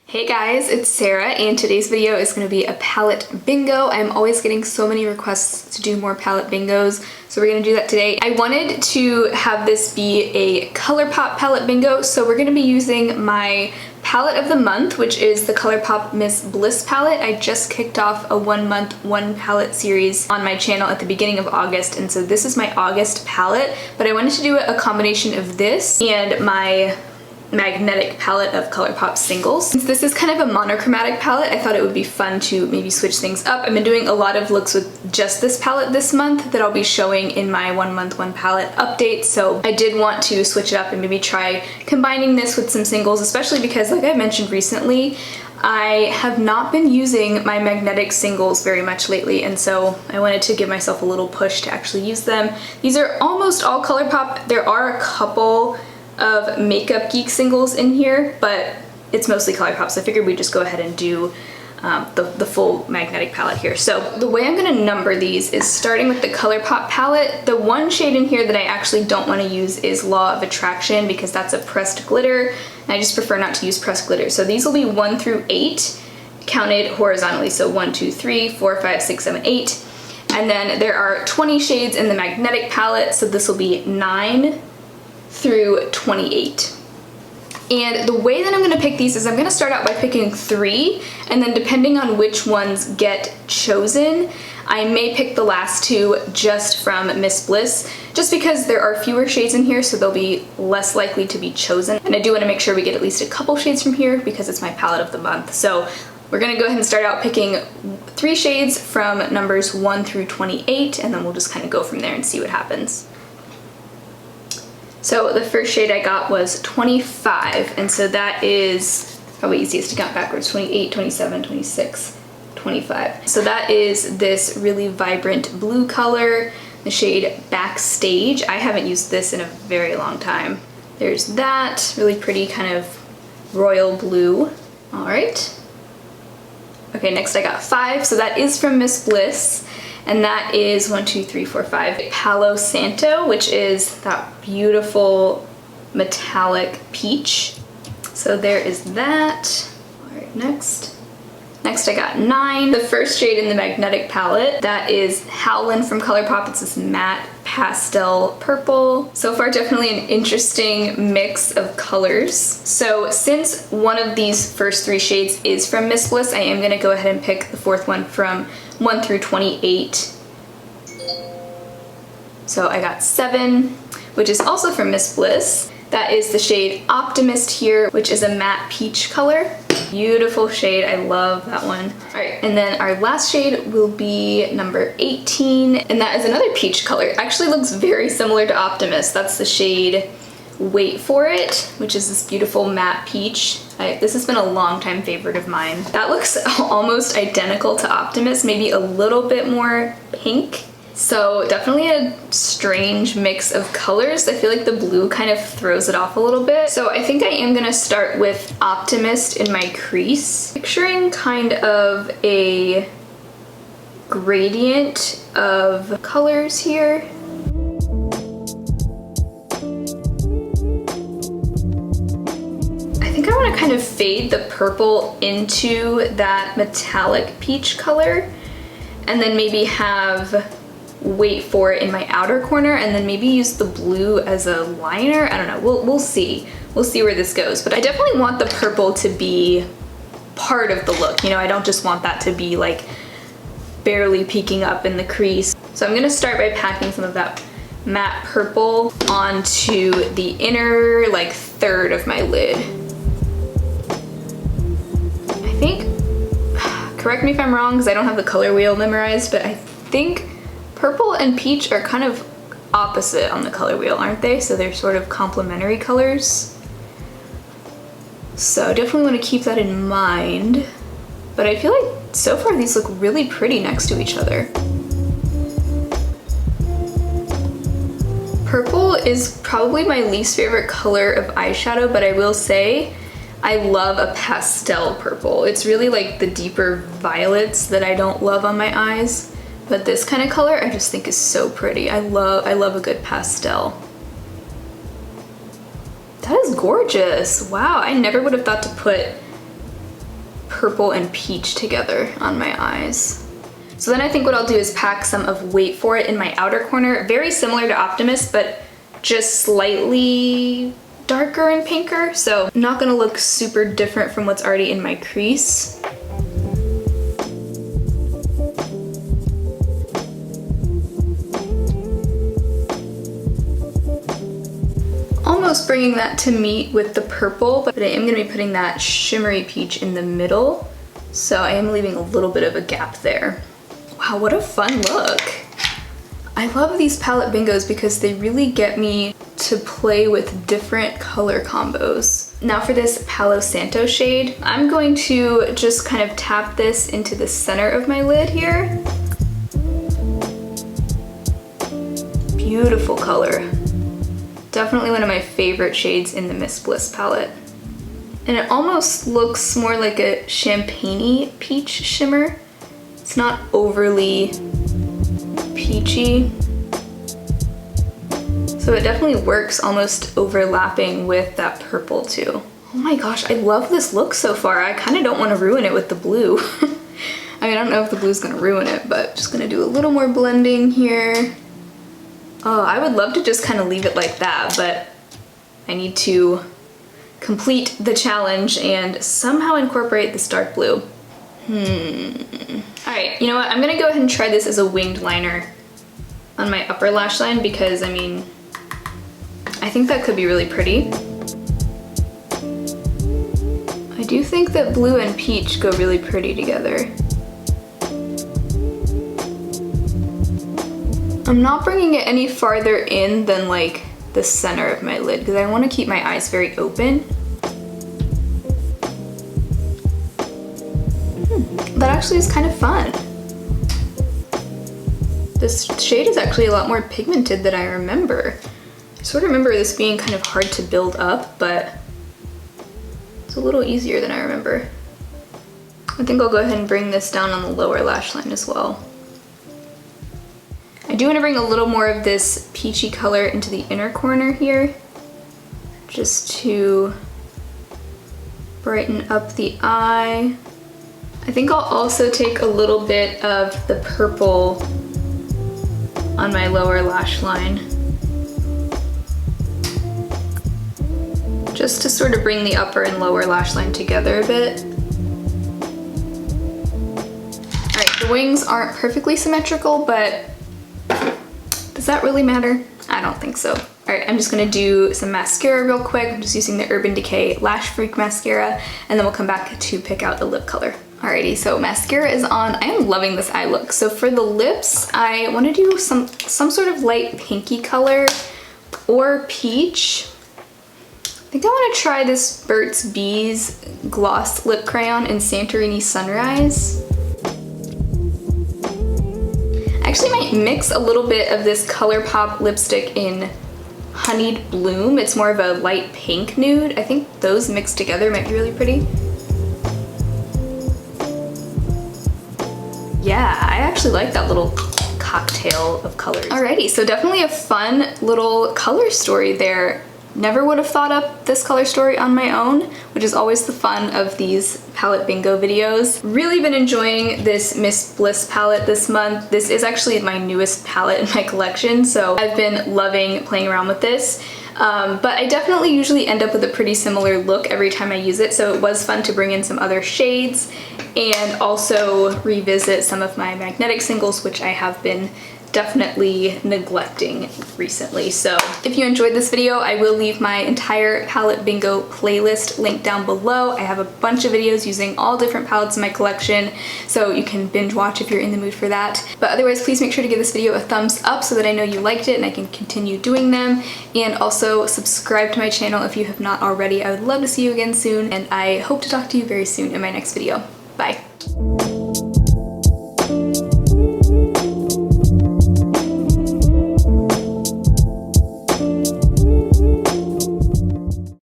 Hey guys, it's Sarah, and today's video is going to be a palette bingo. I'm always getting so many requests to do more palette bingos, so we're going to do that today. I wanted to have this be a ColourPop palette bingo, so we're going to be using my palette of the month, which is the ColourPop Miss Bliss palette. I just kicked off a 1 month, 1 palette series on my channel at the beginning of August, and so this is my August palette, but I wanted to do a combination of this and my magnetic palette of ColourPop singles. Since this is kind of a monochromatic palette, I thought it would be fun to maybe switch things up. I've been doing a lot of looks with just this palette this month that I'll be showing in my 1 month, 1 palette update, so I did want to switch it up and maybe try combining this with some singles, especially because, like I mentioned recently, I have not been using my magnetic singles very much lately, and so I wanted to give myself a little push to actually use them. These are almost all ColourPop. There are a couple of Makeup Geek singles in here, but it's mostly ColourPop, so I figured we'd just go ahead and do the full magnetic palette here. So the way I'm gonna number these is starting with the ColourPop palette. The one shade in here that I actually don't want to use is Law of Attraction because that's a pressed glitter, and I just prefer not to use pressed glitter. So these will be 1 through 8, counted horizontally, so 1, 2, 3, 4, 5, 6, 7, 8. And then there are 20 shades in the magnetic palette, so this will be 9 through 28. And the way that I'm going to pick these is I'm going to start out by picking 3, and then depending on which ones get chosen, I may pick the last 2 just from Miss Bliss, just because there are fewer shades in here, so they'll be less likely to be chosen. And I do want to make sure we get at least a couple shades from here because it's my palette of the month. So we're going to go ahead and start out picking 3 shades from numbers 1 through 28, and then we'll just kind of go from there and see what happens. So the first shade I got was 25, and so that is probably easiest to count backwards: 28, 27, 26, 25. So that is this really vibrant blue color, the shade Backstage. I haven't used this in a very long time. There's that really pretty kind of royal blue. All right. Okay, next I got 5, so that is from Miss Bliss. And that is 1, 2, 3, 4, 5 Palo Santo, which is that beautiful metallic peach. So there is that. All right, next I got 9. The first shade in the magnetic palette, that is Howlin from ColourPop. It's this matte pastel purple. So far, definitely an interesting mix of colors. So since one of these first 3 shades is from Miss Bliss, I am gonna go ahead and pick the 4th one from 1 through 28. So I got 7, which is also from Miss Bliss. That is the shade Optimist here, which is a matte peach color. Beautiful shade, I love that one. All right, and then our last shade will be number 18, and that is another peach color. It actually looks very similar to Optimist. That's the shade Wait For It, which is this beautiful matte peach. This has been a long time favorite of mine. That looks almost identical to Optimist, maybe a little bit more pink. So definitely a strange mix of colors. I feel like the blue kind of throws it off a little bit. So I think I am gonna start with Optimist in my crease. Picturing kind of a gradient of colors here. I think I want to kind of fade the purple into that metallic peach color, and then maybe have Wait For It in my outer corner, and then maybe use the blue as a liner. I don't know, we'll see. We'll see where this goes, but I definitely want the purple to be part of the look. You know, I don't just want that to be like barely peeking up in the crease. So I'm gonna start by packing some of that matte purple onto the inner like third of my lid. I think, correct me if I'm wrong because I don't have the color wheel memorized, but I think purple and peach are kind of opposite on the color wheel, aren't they? So they're sort of complementary colors. So definitely want to keep that in mind. But I feel like so far these look really pretty next to each other. Purple is probably my least favorite color of eyeshadow, but I will say I love a pastel purple. It's really like the deeper violets that I don't love on my eyes. But this kind of color I just think is so pretty. I love a good pastel. That is gorgeous. Wow, I never would have thought to put purple and peach together on my eyes. So then I think what I'll do is pack some of Wait For It in my outer corner, very similar to Optimist, but just slightly darker and pinker, so not gonna look super different from what's already in my crease. Almost bringing that to meet with the purple, but I am gonna be putting that shimmery peach in the middle, so I am leaving a little bit of a gap there. Wow, what a fun look. I love these palette bingos because they really get me to play with different color combos. Now for this Palo Santo shade, I'm going to just kind of tap this into the center of my lid here. Beautiful color. Definitely one of my favorite shades in the Miss Bliss palette. And it almost looks more like a champagne-y peach shimmer. It's not overly peachy. So it definitely works almost overlapping with that purple too. Oh my gosh, I love this look so far. I kind of don't want to ruin it with the blue. I mean, I don't know if the blue's gonna ruin it, but just gonna do a little more blending here. Oh, I would love to just kind of leave it like that, but I need to complete the challenge and somehow incorporate this dark blue. Alright, you know what? I'm gonna go ahead and try this as a winged liner on my upper lash line because, I mean, I think that could be really pretty. I do think that blue and peach go really pretty together. I'm not bringing it any farther in than like the center of my lid because I want to keep my eyes very open. That actually is kind of fun. This shade is actually a lot more pigmented than I remember. I sort of remember this being kind of hard to build up, but it's a little easier than I remember. I think I'll go ahead and bring this down on the lower lash line as well. I do want to bring a little more of this peachy color into the inner corner here, just to brighten up the eye. I think I'll also take a little bit of the purple on my lower lash line, just to sort of bring the upper and lower lash line together a bit. Alright, the wings aren't perfectly symmetrical, but does that really matter? I don't think so. Alright, I'm just gonna do some mascara real quick. I'm just using the Urban Decay Lash Freak mascara, and then we'll come back to pick out a lip color. Alrighty, so mascara is on. I am loving this eye look. So for the lips, I want to do some sort of light pinky color or peach. I think I want to try this Burt's Bees Gloss Lip Crayon in Santorini Sunrise. I actually might mix a little bit of this ColourPop lipstick in Honeyed Bloom. It's more of a light pink nude. I think those mixed together might be really pretty. Yeah, I actually like that little cocktail of colors. Alrighty, so definitely a fun little color story there. Never would have thought up this color story on my own, which is always the fun of these palette bingo videos. Really been enjoying this Miss Bliss palette this month. This is actually my newest palette in my collection, so I've been loving playing around with this. But I definitely usually end up with a pretty similar look every time I use it, so it was fun to bring in some other shades and also revisit some of my magnetic singles, which I have been definitely neglecting recently. So if you enjoyed this video, I will leave my entire palette bingo playlist linked down below. I have a bunch of videos using all different palettes in my collection, so you can binge watch if you're in the mood for that. But otherwise, please make sure to give this video a thumbs up so that I know you liked it and I can continue doing them. And also subscribe to my channel if you have not already. I would love to see you again soon, and I hope to talk to you very soon in my next video. Bye.